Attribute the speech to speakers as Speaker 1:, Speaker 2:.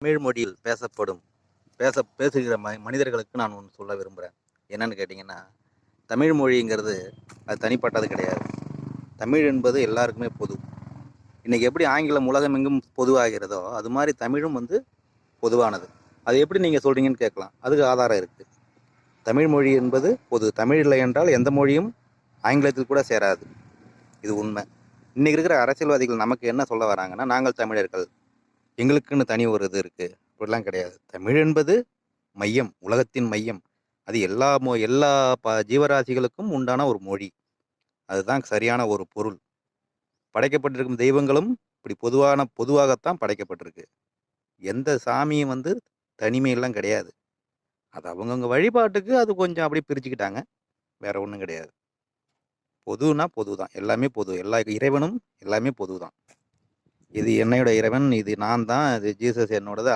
Speaker 1: தமிழ் மொழியில் பேசுகிற மனிதர்களுக்கு நான் ஒன்று சொல்ல விரும்புகிறேன். என்னன்னு கேட்டிங்கன்னா, தமிழ் மொழிங்கிறது அது தனிப்பட்டது கிடையாது. தமிழ் என்பது எல்லாருக்குமே பொது. இன்னைக்கு எப்படி ஆங்கிலம் உலகமெங்கும் பொதுவாகிறதோ, அது மாதிரி தமிழும் பொதுவானது. அது எப்படி நீங்கள் சொல்கிறீங்கன்னு கேட்கலாம். அதுக்கு ஆதாரம் இருக்குது. தமிழ் மொழி என்பது பொது. தமிழ் இல்லை என்றால் எந்த மொழியும் ஆங்கிலத்தில் கூட சேராது. இது உண்மை. இன்னைக்கு இருக்கிற அரசியல்வாதிகள் நமக்கு என்ன சொல்ல வராங்கன்னா, நாங்கள் தமிழர்கள், எங்களுக்குன்னு தனி ஒரு இது இருக்குது, அப்படிலாம் கிடையாது. தமிழ் என்பது மையம், உலகத்தின் மையம். அது எல்லா ஜீவராசிகளுக்கும் உண்டான ஒரு மொழி. அதுதான் சரியான ஒரு பொருள். படைக்கப்பட்டிருக்கும் தெய்வங்களும் இப்படி பொதுவாகத்தான் படைக்கப்பட்டிருக்கு. எந்த சாமியும் தனிமையெல்லாம் கிடையாது. அது அவங்கவுங்க வழிபாட்டுக்கு அது கொஞ்சம் அப்படி பிரிச்சுக்கிட்டாங்க. வேற ஒன்றும் கிடையாது. பொதுனா பொது தான். எல்லாமே பொது. எல்லா இறைவனும் எல்லாமே பொது தான். இது என்னோட இறைவன், இது நான் தான், இது ஜீசஸ் என்னோடது.